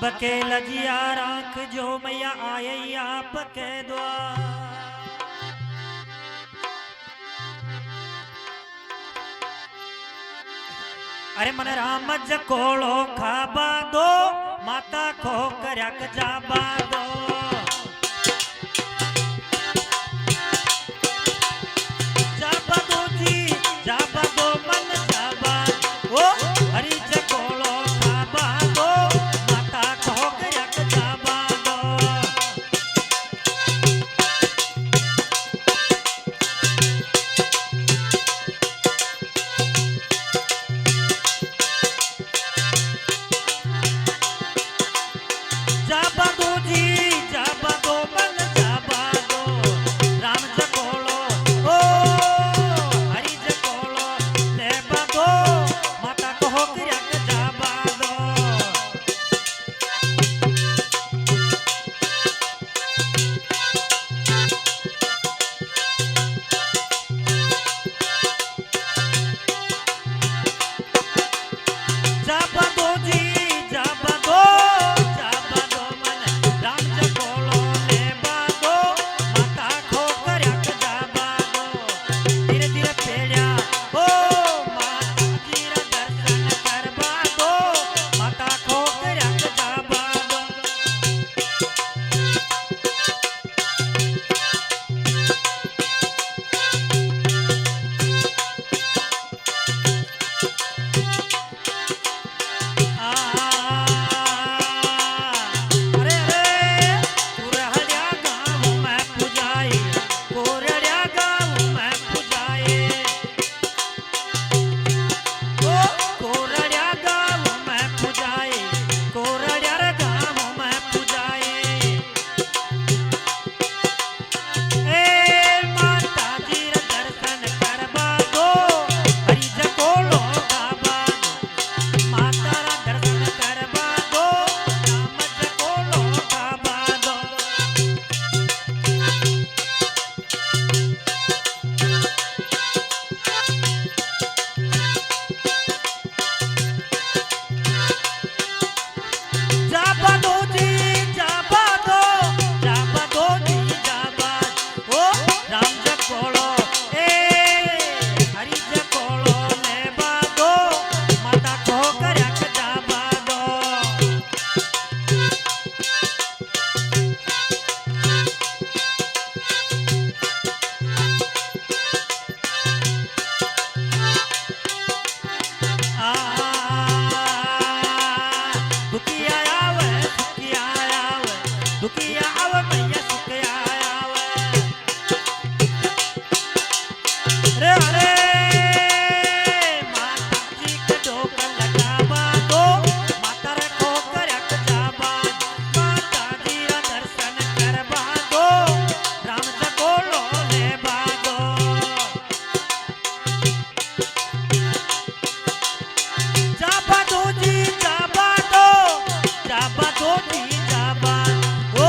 अब के लजिया राख जो मैया आए आप के द्वार। अरे मन राम जकोड़ो खाबा दो माता खो करक जाबा दो। जाबा दो जी जाबा दो मन जाबा ओ हरि जकोड़ो खाबा दो माता खो करक जाबा दो। जाबा दो जी जाबा दो मन जाबा दो राम जकोड़ो ओ हरि जकोड़ो लेबा दो माता कहो करक जाबा दो। जाबा दो जी जाबा दो जाबा दो मन राम जकोड़ो लेबा दो माता खो करक जाबा दो। धीरे धीरे पेड़िया ओ माता जी रा दर्शन करबा दो माता खो करक जाबा दो। अरे रे कोरड़िया गाँव में पुजाए कोरड़िया गाँव में पुजाए ओ कोरड़िया गाँव में पुजाए कोरड़िया रे गाँव में पुजाए। ए माता जी रे दर्शन करबा दो हरि जकोड़ो खाबा दो माता रा दर्शन करबा दो राम जकोड़ो खाबा दो। जाबा दो जी जाबा दो जी जाबा ओ राम जकोड़ो ए हरि जकोड़ो लेबा दो माता को करक जाबा दो। आ दुखिया आवे दुखिया आवे मैया सुखिया आवे रे अरे माता जी के डोक लगाबा दो माता रे को करक जाबा माता जी रा दर्शन करबा दो राम जकोड़ो लेबा दो। जाबा दो जी जाबा दो जी जाबा ओ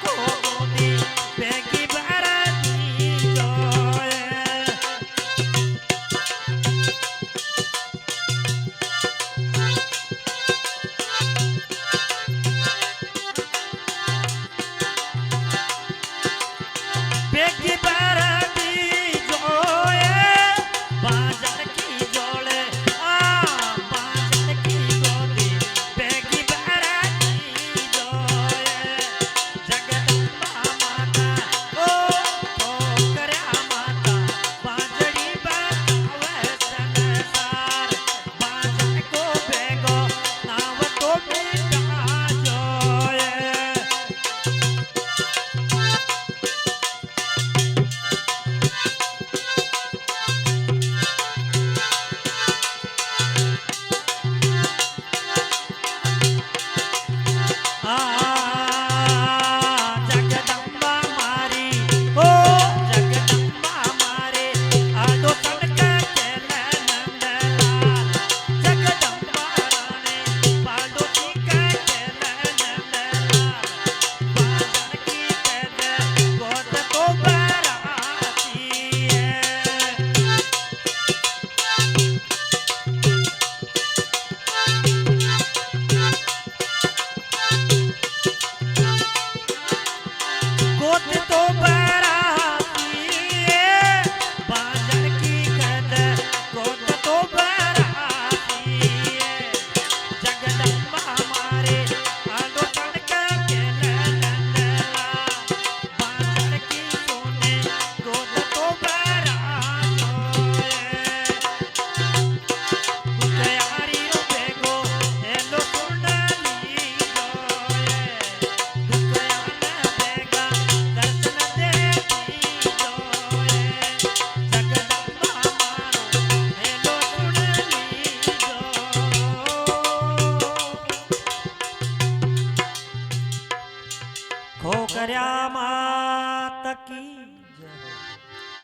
को गोदी बेगी बाराती जोए बेगी बाराती जोए बाजार की जोड़े बाजार की गोदी बेगी बाराती जोए जगदंबा माता ओ ठोकर्या माता बाजड़ी बतावे संसार बाजार को बेगो नाव तो मीठा जोए जगदंबा मारी ओ जगदंबा मारे आडो तड़का केले नंदलाल जगदंबा राणे पाडो टीका केले नंदलाल बाजार की केले गोद तो बाराती है गोद तो बाराती है बाजार की कद गोद तो बाराती है जगदंबा मारे आलो तड़का केले नंदला बाजार की सोने गोद तो बाराती है यारी रो बेगो हेलो सुंडली जोए दुखयाने बेगा दर्शन देती जोए जगदंबा मारो हेलो सुंडली जो खोकर्या मात की